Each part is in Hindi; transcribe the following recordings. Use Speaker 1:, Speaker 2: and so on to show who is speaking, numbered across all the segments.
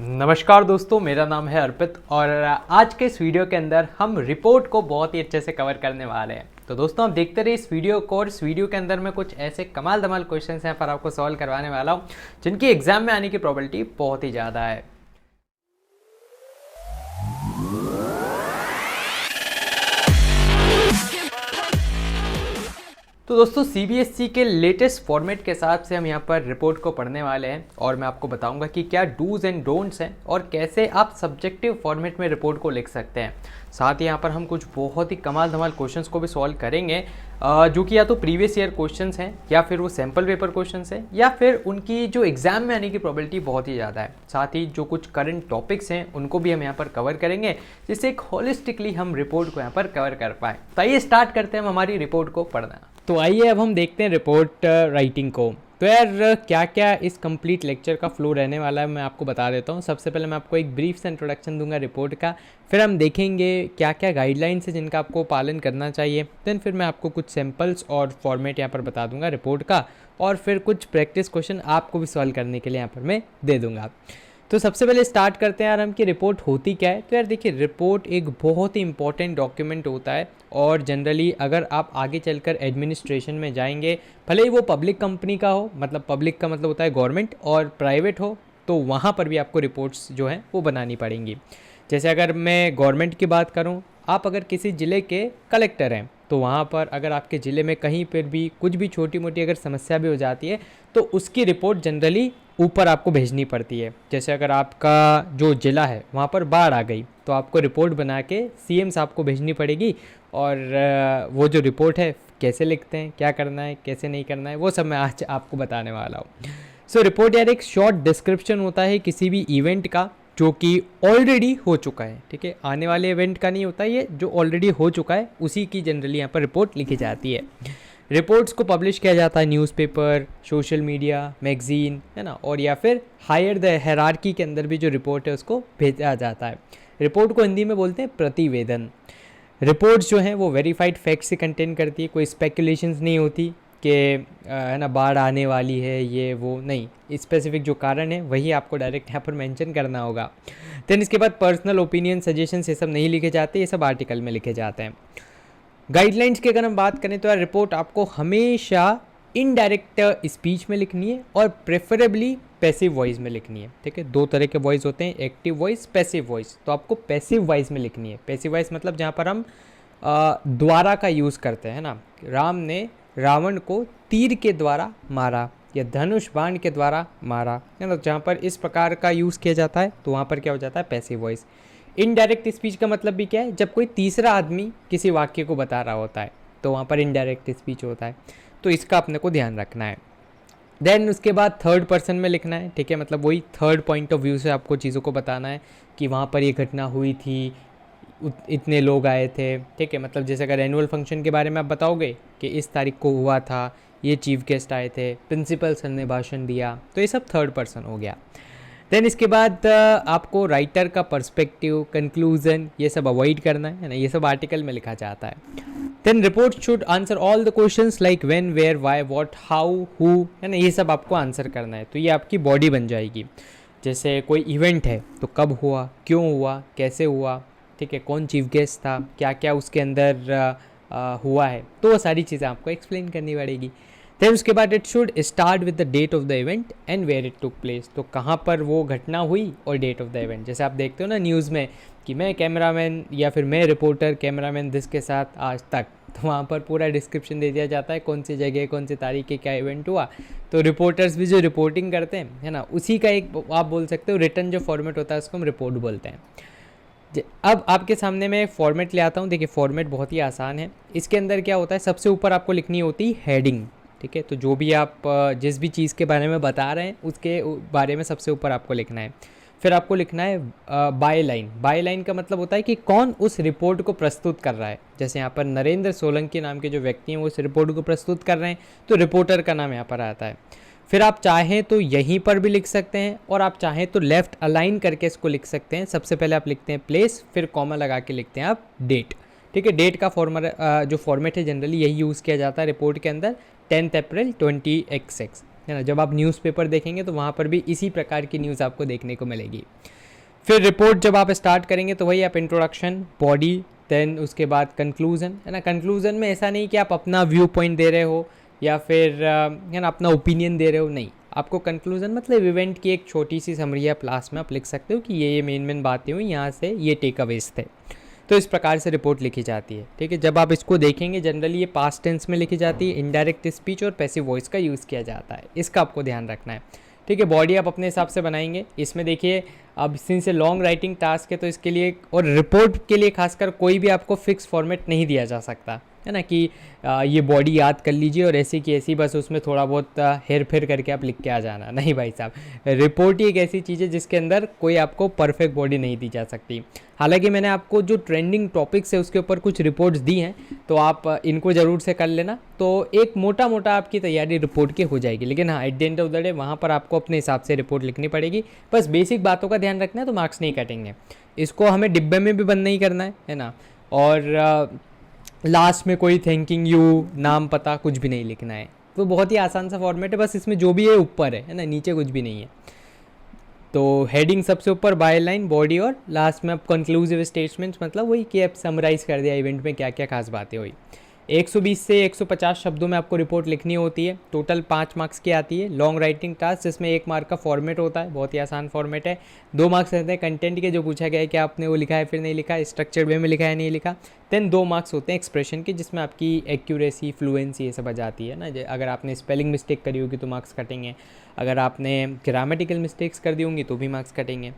Speaker 1: नमस्कार दोस्तों, मेरा नाम है अर्पित और आज के इस वीडियो के अंदर हम रिपोर्ट को बहुत ही अच्छे से कवर करने वाले हैं। तो दोस्तों आप देखते रहिए इस वीडियो को और इस वीडियो के अंदर मैं कुछ ऐसे कमाल धमाल क्वेश्चंस हैं पर आपको सॉल्व करवाने वाला हूं जिनकी एग्जाम में आने की प्रोबेबिलिटी बहुत ही ज़्यादा है। तो दोस्तों सीबीएसई के लेटेस्ट फॉर्मेट के हिसाब से हम यहाँ पर रिपोर्ट को पढ़ने वाले हैं और मैं आपको बताऊंगा कि क्या डूज एंड डोंट्स हैं और कैसे आप सब्जेक्टिव फॉर्मेट में रिपोर्ट को लिख सकते हैं। साथ ही यहाँ पर हम कुछ बहुत ही कमाल धमाल क्वेश्चंस को भी सॉल्व करेंगे जो कि या तो प्रीवियस ईयर क्वेश्चंस हैं या फिर वो सैम्पल पेपर क्वेश्चंस हैं या फिर उनकी जो एग्जाम में आने की प्रोबेबिलिटी बहुत ही ज़्यादा है। साथ ही जो कुछ करंट टॉपिक्स हैं उनको भी हम यहाँ पर कवर करेंगे जिससे एक होलिस्टिकली हम रिपोर्ट को यहाँ पर कवर कर पाएँ। तो आइए स्टार्ट करते हैं हम हमारी रिपोर्ट को पढ़ना। तो आइए अब हम देखते हैं रिपोर्ट राइटिंग को। तो यार क्या क्या इस कंप्लीट लेक्चर का फ्लो रहने वाला है मैं आपको बता देता हूँ। सबसे पहले मैं आपको एक ब्रीफ से इंट्रोडक्शन दूंगा रिपोर्ट का, फिर हम देखेंगे क्या क्या गाइडलाइंस है जिनका आपको पालन करना चाहिए, देन फिर मैं आपको कुछ सैम्पल्स और फॉर्मेट यहाँ पर बता दूंगा रिपोर्ट का, और फिर कुछ प्रैक्टिस क्वेश्चन आपको भी सॉल्व करने के लिए यहाँ पर मैं दे दूँगा। तो सबसे पहले स्टार्ट करते हैं यार हम कि रिपोर्ट होती क्या है। तो यार देखिए, रिपोर्ट एक बहुत ही इंपॉर्टेंट डॉक्यूमेंट होता है और जनरली अगर आप आगे चलकर एडमिनिस्ट्रेशन में जाएंगे, भले ही वो पब्लिक कंपनी का हो, मतलब पब्लिक का मतलब होता है गवर्नमेंट, और प्राइवेट हो तो वहाँ पर भी आपको रिपोर्ट्स जो हैं वो बनानी पड़ेंगी। जैसे अगर मैं गवर्नमेंट की बात करूँ, आप अगर किसी ज़िले के कलेक्टर हैं तो वहाँ पर अगर आपके ज़िले में कहीं पर भी कुछ भी छोटी मोटी अगर समस्या भी हो जाती है तो उसकी रिपोर्ट जनरली ऊपर आपको भेजनी पड़ती है। जैसे अगर आपका जो ज़िला है वहाँ पर बाढ़ आ गई तो आपको रिपोर्ट बना के सीएम साहब को भेजनी पड़ेगी, और वो जो रिपोर्ट है कैसे लिखते हैं, क्या करना है, कैसे नहीं करना है, वो सब मैं आज आपको बताने वाला हूँ। सो रिपोर्ट यार एक शॉर्ट डिस्क्रिप्शन होता है किसी भी इवेंट का जो कि ऑलरेडी हो चुका है। ठीक है, आने वाले इवेंट का नहीं होता, ये जो ऑलरेडी हो चुका है उसी की जनरली यहाँ पर रिपोर्ट लिखी जाती है। रिपोर्ट्स को पब्लिश किया जाता है न्यूज़पेपर, सोशल मीडिया, मैगजीन, है ना, और या फिर हायर द हायरार्की के अंदर भी जो रिपोर्ट है उसको भेजा जाता है। रिपोर्ट को हिंदी में बोलते हैं प्रतिवेदन। रिपोर्ट्स जो हैं वो वेरीफाइड फैक्ट से कंटेन करती है, कोई स्पेकुलेशंस नहीं होती कि है ना बाढ़ आने वाली है, ये वो नहीं, स्पेसिफिक जो कारण है वही आपको डायरेक्ट यहाँ पर मेंशन करना होगा। देन इसके बाद पर्सनल ओपिनियन, सजेशंस ये सब नहीं लिखे जाते, ये सब आर्टिकल में लिखे जाते हैं। गाइडलाइंस की अगर हम बात करें तो यार रिपोर्ट आपको हमेशा इनडायरेक्ट स्पीच में लिखनी है और प्रेफरेबली पैसिव वॉइस में लिखनी है। ठीक है, दो तरह के वॉइस होते हैं, एक्टिव वॉइस, पैसिव वॉइस। तो आपको पैसिव वॉइस में लिखनी है। पैसिव वॉइस मतलब जहाँ पर हम द्वारा का यूज़ करते हैं ना, राम ने रावण को तीर के द्वारा मारा या धनुष बाण के द्वारा मारा, है ना, जहाँ पर इस प्रकार का यूज़ किया जाता है तो वहाँ पर क्या हो जाता है, पैसिव वॉइस। इनडायरेक्ट स्पीच का मतलब भी क्या है, जब कोई तीसरा आदमी किसी वाक्य को बता रहा होता है तो वहाँ पर इनडायरेक्ट स्पीच होता है। तो इसका अपने को ध्यान रखना है। देन उसके बाद थर्ड पर्सन में लिखना है। ठीक है, मतलब वही थर्ड पॉइंट ऑफ व्यू से आपको चीज़ों को बताना है कि वहाँ पर ये घटना हुई थी, इतने लोग आए थे। ठीक है, मतलब जैसे अगर एनुअल फंक्शन के बारे में आप बताओगे कि इस तारीख को हुआ था, ये चीफ गेस्ट आए थे, प्रिंसिपल सर ने भाषण दिया, तो ये सब थर्ड पर्सन हो गया। देन इसके बाद आपको राइटर का पर्सपेक्टिव, कंक्लूजन, ये सब अवॉइड करना है ना, ये सब आर्टिकल में लिखा जाता है। Then report should answer all the questions like when, where, why, what, how, who, है ना, ये सब आपको आंसर करना है। तो ये आपकी बॉडी बन जाएगी। जैसे कोई इवेंट है तो कब हुआ, क्यों हुआ, कैसे हुआ, ठीक है, कौन चीफ गेस्ट था, क्या क्या उसके अंदर हुआ है, तो वो सारी चीज़ें आपको एक्सप्लेन करनी पड़ेगी। देन उसके बाद it should start with the date of the event and where it took place. तो कहाँ पर वो घटना हुई और डेट ऑफ द इवेंट। जैसे आप देखते हो ना न्यूज़ में कि मैं कैमरामैन या फिर मैं रिपोर्टर कैमरामैन दिस के साथ आज तक, तो वहाँ पर पूरा डिस्क्रिप्शन दे दिया जाता है कौन सी जगह, कौन सी तारीख के क्या इवेंट हुआ। तो रिपोर्टर्स भी जो रिपोर्टिंग करते हैं, है ना, उसी का एक आप बोल सकते हो रिटर्न जो फॉर्मेट होता है उसको हम रिपोर्ट बोलते हैं। अब आपके सामने मैं फॉर्मेट ले आता हूँ। देखिए फॉर्मेट बहुत ही आसान है। इसके अंदर क्या होता है, सबसे ऊपर आपको लिखनी होती है हेडिंग। ठीक है, तो जो भी आप जिस भी चीज़ के बारे में बता रहे हैं उसके बारे में सबसे ऊपर आपको लिखना है। फिर आपको लिखना है बाय लाइन। बाय लाइन का मतलब होता है कि कौन उस रिपोर्ट को प्रस्तुत कर रहा है। जैसे यहाँ पर नरेंद्र सोलंकी नाम के जो व्यक्ति हैं वो इस रिपोर्ट को प्रस्तुत कर रहे हैं, तो रिपोर्टर का नाम यहाँ पर आता है। फिर आप चाहें तो यहीं पर भी लिख सकते हैं और आप चाहें तो लेफ़्ट अलाइन करके इसको लिख सकते हैं। सबसे पहले आप लिखते हैं प्लेस, फिर कॉमा लगा के लिखते हैं आप डेट। ठीक है, डेट का जो फॉर्मेट है जनरली यही यूज़ किया जाता है रिपोर्ट के अंदर, 10 अप्रैल 20XX। है ना। जब आप न्यूज़पेपर देखेंगे तो वहाँ पर भी इसी प्रकार की न्यूज़ आपको देखने को मिलेगी। फिर रिपोर्ट जब आप स्टार्ट करेंगे तो वही आप इंट्रोडक्शन, बॉडी, देन उसके बाद कंक्लूज़न, है ना। कंक्लूज़न में ऐसा नहीं कि आप अपना व्यू पॉइंट दे रहे हो या फिर है ना अपना ओपिनियन दे रहे हो, नहीं। आपको कंक्लूज़न मतलब इवेंट की एक छोटी सी समरी आप लास्ट में आप लिख सकते हो कि ये मेन बातें हुई, यहाँ से ये टेक अवेज थे। तो इस प्रकार से रिपोर्ट लिखी जाती है, ठीक है। जब आप इसको देखेंगे जनरली ये पास्ट टेंस में लिखी जाती है, इनडायरेक्ट स्पीच और पैसिव वॉइस का यूज़ किया जाता है, इसका आपको ध्यान रखना है, ठीक है। बॉडी आप अपने हिसाब से बनाएंगे। इसमें देखिए अब सिंस लॉन्ग राइटिंग टास्क है तो इसके लिए और रिपोर्ट के लिए खासकर कोई भी आपको फिक्स फॉर्मेट नहीं दिया जा सकता, है ना, कि ये बॉडी याद कर लीजिए और ऐसी की ऐसी बस उसमें थोड़ा बहुत हेर फेर करके आप लिख के आ जाना, नहीं भाई साहब। रिपोर्ट ही एक ऐसी चीज़ है जिसके अंदर कोई आपको परफेक्ट बॉडी नहीं दी जा सकती। हालांकि मैंने आपको जो ट्रेंडिंग टॉपिक्स है उसके ऊपर कुछ रिपोर्ट्स दी हैं, तो आप इनको ज़रूर से कर लेना, तो एक मोटा मोटा आपकी तैयारी रिपोर्ट की हो जाएगी। लेकिन हाँ, at the end of the day वहाँ पर आपको अपने हिसाब से रिपोर्ट लिखनी पड़ेगी। बस बेसिक बातों का ध्यान रखना है तो मार्क्स नहीं कटेंगे। इसको हमें डिब्बे में भी बंद नहीं करना है ना। और लास्ट में कोई थैंकिंग यू, नाम पता कुछ भी नहीं लिखना है। तो बहुत ही आसान सा फॉर्मेट है, बस इसमें जो भी है ऊपर है ना, नीचे कुछ भी नहीं है। तो हेडिंग सबसे ऊपर, बाय लाइन, बॉडी, और लास्ट में आप कंक्लूसिव स्टेटमेंट्स, मतलब वही कि आप समराइज़ कर दिया इवेंट में क्या क्या खास बातें हुई। 120 से 150 शब्दों में आपको रिपोर्ट लिखनी होती है। टोटल 5 मार्क्स की आती है। लॉन्ग राइटिंग टास्क जिसमें 1 मार्क का फॉर्मेट होता है, बहुत ही आसान फॉर्मेट है। 2 मार्क्स रहते हैं कंटेंट के, जो पूछा गया है कि आपने वो लिखा है फिर नहीं लिखा, स्ट्रक्चर्ड वे में लिखा है नहीं लिखा। देन 2 मार्क्स होते हैं एक्सप्रेशन के, जिसमें आपकी एक्यूरेसी, फ्लुएंसी ये सब आ जाती है ना। अगर आपने स्पेलिंग मिस्टेक करी होगी तो मार्क्स कटेंगे, अगर आपने ग्रामेटिकल मिस्टेक्स कर दी होंगी तो भी मार्क्स कटेंगे।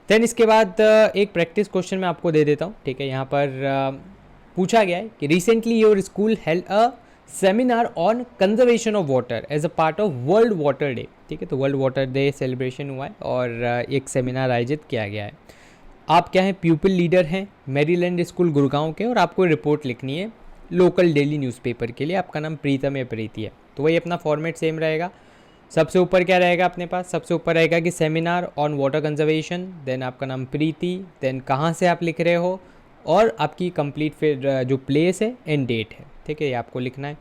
Speaker 1: देन इसके बाद एक प्रैक्टिस क्वेश्चन मैं आपको दे देता हूँ, ठीक है। यहाँ पर पूछा गया है कि recently your school held a seminar on conservation of water as a part of world water day, ठीक है। तो वर्ल्ड वाटर डे सेलिब्रेशन हुआ है और एक सेमिनार आयोजित किया गया है। आप क्या हैं, प्यूपिल लीडर हैं मैरीलैंड स्कूल गुड़गांव के, और आपको रिपोर्ट लिखनी है लोकल डेली न्यूज़पेपर के लिए। आपका नाम प्रीतम या प्रीति है, तो वही अपना फॉर्मेट सेम रहेगा। सबसे ऊपर क्या रहेगा अपने पास, सबसे ऊपर रहेगा कि seminar on water conservation, then आपका नाम प्रीति, देन कहाँ से आप लिख रहे हो, और आपकी कंप्लीट फिर जो प्लेस है एंड डेट है, ठीक है। ये आपको लिखना है,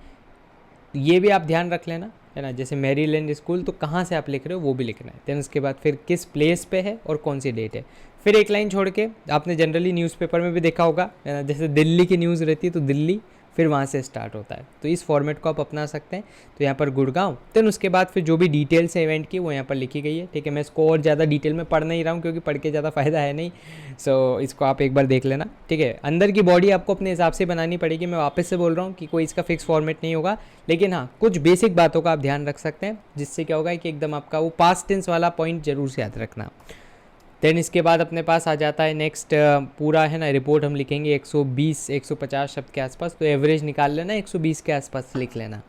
Speaker 1: ये भी आप ध्यान रख लेना, है ना। जैसे मैरीलैंड स्कूल, तो कहाँ से आप लिख रहे हो वो भी लिखना है। देन उसके बाद फिर किस प्लेस पे है और कौन सी डेट है। फिर एक लाइन छोड़ के, आपने जनरली न्यूज़पेपर में भी देखा होगा, है ना, जैसे दिल्ली की न्यूज़ रहती है तो दिल्ली, फिर वहाँ से स्टार्ट होता है। तो इस फॉर्मेट को आप अपना सकते हैं। तो यहाँ पर गुड़गांव, देन उसके बाद फिर जो भी डिटेल्स है इवेंट की वो यहाँ पर लिखी गई है, ठीक है। मैं इसको और ज़्यादा डिटेल में पढ़ नहीं रहा हूँ क्योंकि पढ़ के ज़्यादा फ़ायदा है नहीं। सो इसको आप एक बार देख लेना, ठीक है। अंदर की बॉडी आपको अपने हिसाब से बनानी पड़ेगी। मैं वापस से बोल रहा हूँ कि कोई इसका फिक्स फॉर्मेट नहीं होगा, लेकिन हाँ कुछ बेसिक बातों का आप ध्यान रख सकते हैं, जिससे क्या होगा कि एकदम आपका वो पास्ट टेंस वाला पॉइंट जरूर से याद रखना। देन इसके बाद अपने पास आ जाता है नेक्स्ट पूरा, है ना, रिपोर्ट हम लिखेंगे 120-150 शब्द के आसपास, तो एवरेज निकाल लेना, 120 के आसपास लिख लेना।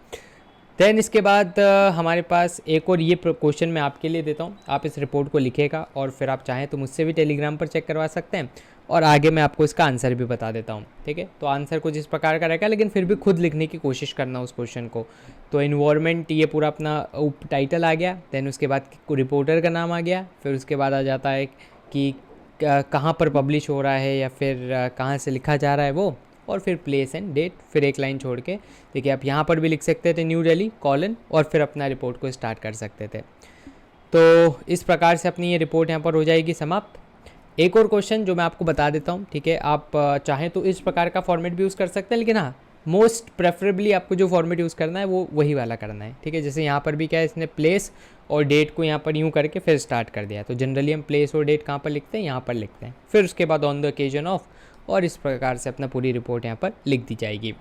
Speaker 1: देन इसके बाद हमारे पास एक और ये क्वेश्चन मैं आपके लिए देता हूँ, आप इस रिपोर्ट को लिखेगा और फिर आप चाहें तो मुझसे भी टेलीग्राम पर चेक करवा सकते हैं, और आगे मैं आपको इसका आंसर भी बता देता हूँ, ठीक है। तो आंसर कुछ इस प्रकार का रहेगा, लेकिन फिर भी खुद लिखने की कोशिश करना उस क्वेश्चन को। तो इन्वायरमेंट, ये पूरा अपना टाइटल आ गया, देन उसके बाद रिपोर्टर का नाम आ गया, फिर उसके बाद आ जाता है कि कहाँ पर पब्लिश हो रहा है या फिर कहाँ से लिखा जा रहा है वो, और फिर प्लेस एंड डेट। फिर एक लाइन छोड़ के देखिए आप यहाँ पर भी लिख सकते थे न्यू दिल्ली कॉलन, और फिर अपना रिपोर्ट को स्टार्ट कर सकते थे। तो इस प्रकार से अपनी ये रिपोर्ट यहाँ पर हो जाएगी समाप्त। एक और क्वेश्चन जो मैं आपको बता देता हूँ, ठीक है। आप चाहें तो इस प्रकार का फॉर्मेट भी यूज़ कर सकते हैं, लेकिन हाँ मोस्ट प्रेफरेबली आपको जो फॉर्मेट यूज़ करना है वो वही वाला करना है, ठीक है। जैसे यहाँ पर भी क्या है, इसने प्लेस और डेट को यहाँ पर यूँ करके फिर स्टार्ट कर दिया। तो जनरली हम प्लेस और डेट कहाँ पर लिखते हैं, यहाँ पर लिखते हैं, फिर उसके बाद ऑन द ओकेजन ऑफ, और इस प्रकार से अपना पूरी रिपोर्ट यहाँ पर लिख दी जाएगी।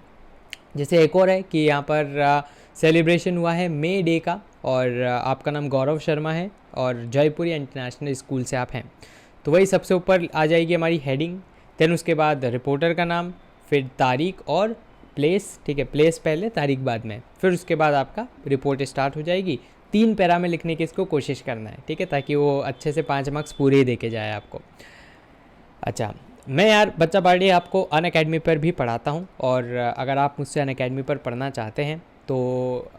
Speaker 1: जैसे एक और है कि यहाँ पर सेलिब्रेशन हुआ है मे डे का, और आपका नाम गौरव शर्मा है और जयपुर इंटरनेशनल स्कूल से आप हैं, तो वही सबसे ऊपर आ जाएगी हमारी हेडिंग। देन उसके बाद रिपोर्टर का नाम, फिर तारीख और प्लेस, ठीक है, प्लेस पहले तारीख बाद में, फिर उसके बाद आपका रिपोर्ट स्टार्ट हो जाएगी। 3 पैरा में लिखने की इसको कोशिश करना है, ठीक है, ताकि वो अच्छे से 5 मार्क्स पूरे ही देके जाए आपको। अच्छा, मैं यार बच्चा पार्टी आपको अनअकैडमी पर भी पढ़ाता हूँ, और अगर आप मुझसे अनअकैडमी पर पढ़ना चाहते हैं तो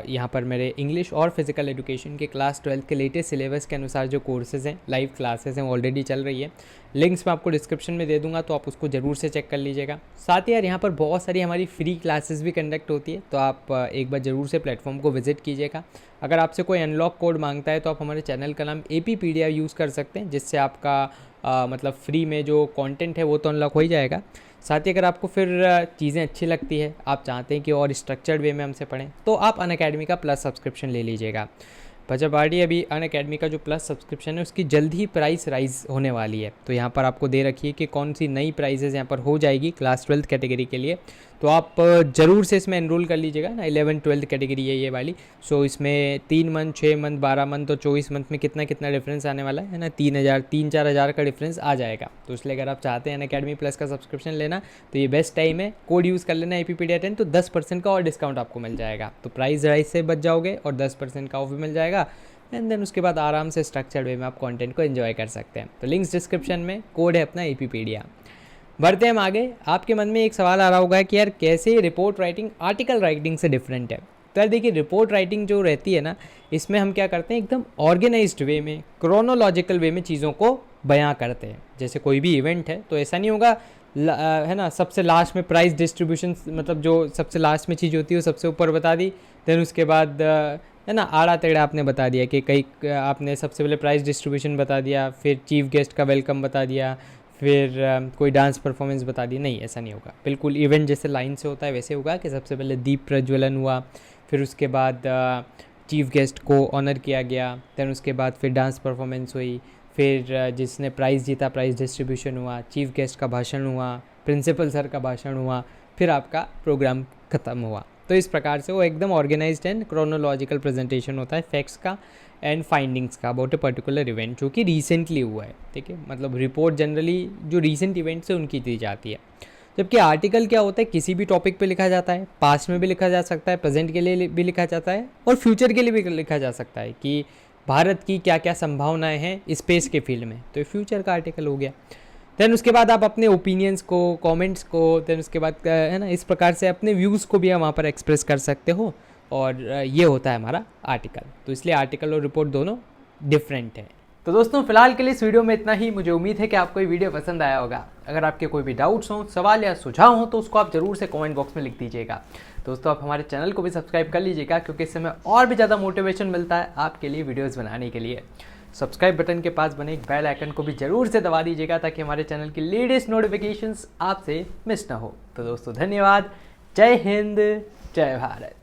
Speaker 1: यहाँ पर मेरे इंग्लिश और फिज़िकल एजुकेशन के क्लास 12 के लेटेस्ट सिलेबस के अनुसार जो कोर्सेज़ हैं, लाइव क्लासेस हैं, ऑलरेडी चल रही है। लिंक्स मैं आपको डिस्क्रिप्शन में दे दूंगा, तो आप उसको ज़रूर से चेक कर लीजिएगा। साथ ही यार यहाँ पर बहुत सारी हमारी फ्री क्लासेस भी कंडक्ट होती है, तो आप एक बार ज़रूर से प्लेटफॉर्म को विजिट कीजिएगा। अगर आपसे कोई अनलॉक कोड मांगता है तो आप हमारे चैनल का नाम APpedia यूज़ कर सकते हैं, जिससे आपका मतलब फ्री में जो कंटेंट है वो तो अनलॉक हो ही जाएगा। साथ ही अगर आपको फिर चीज़ें अच्छी लगती है, आप चाहते हैं कि और स्ट्रक्चर्ड वे में हमसे पढ़ें, तो आप अनअकैडमी का प्लस सब्सक्रिप्शन ले लीजिएगा। बच्चा अभी अनअकैडमी का जो प्लस सब्सक्रिप्शन है उसकी जल्द ही प्राइस राइज होने वाली है। तो यहाँ पर आपको दे रखी है कि कौन सी नई प्राइजेज़ यहाँ पर हो जाएगी क्लास 12 कैटेगरी के लिए, तो आप ज़रूर से इसमें एनरोल कर लीजिएगा ना। 11-12 कैटेगरी है ये वाली। सो इसमें 3 मंथ, 6 मंथ, 12 मंथ और 24 मंथ में कितना डिफरेंस आने वाला है ना, 3,000-4 हज़ार का डिफरेंस आ जाएगा। तो इसलिए अगर आप चाहते हैं अनअकैडमी प्लस का सब्सक्रिप्शन लेना, तो ये बेस्ट टाइम है। कोड यूज़ कर लेना APpedia 10, तो 10% का और डिस्काउंट आपको मिल जाएगा। तो प्राइस राइज से बच जाओगे और 10% का ऑफ भी मिल जाएगा। एंड देन उसके बाद आराम से स्ट्रक्चर्ड वे में आप कंटेंट को एंजॉय कर सकते हैं। तो लिंक्स डिस्क्रिप्शन में, कोड है अपना APpedia। बढ़ते हैं हम आगे। आपके मन में एक सवाल आ रहा होगा कि यार कैसे रिपोर्ट राइटिंग आर्टिकल राइटिंग से डिफरेंट है। तो यार देखिए, रिपोर्ट राइटिंग जो रहती है ना, इसमें हम क्या करते हैं, एकदम ऑर्गेनाइज्ड वे में, क्रोनोलॉजिकल वे में चीज़ों को बयां करते हैं। जैसे कोई भी इवेंट है तो ऐसा नहीं होगा है ना, सबसे लास्ट में प्राइस डिस्ट्रीब्यूशन, मतलब जो सबसे लास्ट में चीज़ होती है वो सबसे ऊपर बता दी, देन उसके बाद है ना आड़ा टेढ़ा आपने बता दिया कि कई आपने सबसे पहले प्राइस डिस्ट्रीब्यूशन बता दिया, फिर चीफ गेस्ट का वेलकम बता दिया, फिर कोई डांस परफॉर्मेंस बता दी। नहीं, ऐसा नहीं होगा। बिल्कुल इवेंट जैसे लाइन से होता है वैसे होगा कि सबसे पहले दीप प्रज्वलन हुआ, फिर उसके बाद चीफ गेस्ट को ऑनर किया गया, देन उसके बाद फिर डांस परफॉर्मेंस हुई, फिर जिसने प्राइज़ जीता प्राइज़ डिस्ट्रीब्यूशन हुआ, चीफ गेस्ट का भाषण हुआ, प्रिंसिपल सर का भाषण हुआ, फिर आपका प्रोग्राम ख़त्म हुआ। तो इस प्रकार से वो एकदम ऑर्गेनाइज्ड एंड क्रोनोलॉजिकल प्रेजेंटेशन होता है फैक्ट्स का एंड फाइंडिंग्स का अबाउट ए पर्टिकुलर इवेंट जो कि रिसेंटली हुआ है। ठीक है, मतलब रिपोर्ट जनरली जो रिसेंट इवेंट्स है उनकी दी जाती है। जबकि आर्टिकल क्या होता है, किसी भी टॉपिक पे लिखा जाता है, पास्ट में भी लिखा जा सकता है, प्रेजेंट के लिए भी लिखा जाता है और फ्यूचर के लिए भी लिखा जा सकता है कि भारत की क्या क्या संभावनाएं हैं स्पेस के फील्ड में, तो ये फ्यूचर का आर्टिकल हो गया। देन उसके बाद आप अपने ओपिनियंस को, कमेंट्स को, देन उसके बाद है ना, इस प्रकार से अपने व्यूज़ को भी आप वहाँ पर एक्सप्रेस कर सकते हो, और ये होता है हमारा आर्टिकल। तो इसलिए आर्टिकल और रिपोर्ट दोनों डिफरेंट है। तो दोस्तों फिलहाल के लिए इस वीडियो में इतना ही। मुझे उम्मीद है कि आपको ये वीडियो पसंद आया होगा। अगर आपके कोई भी डाउट्स हों, सवाल या सुझाव हों, तो उसको आप ज़रूर से कमेंट बॉक्स में लिख दीजिएगा। दोस्तों आप हमारे चैनल को भी सब्सक्राइब कर लीजिएगा, क्योंकि इससे हमें और भी ज़्यादा मोटिवेशन मिलता है आपके लिए वीडियोज़ बनाने के लिए। सब्सक्राइब बटन के पास बने एक बेल आइकन को भी ज़रूर से दबा दीजिएगा, ताकि हमारे चैनल की लेटेस्ट नोटिफिकेशंस आपसे मिस ना हो। तो दोस्तों धन्यवाद। जय हिंद, जय भारत।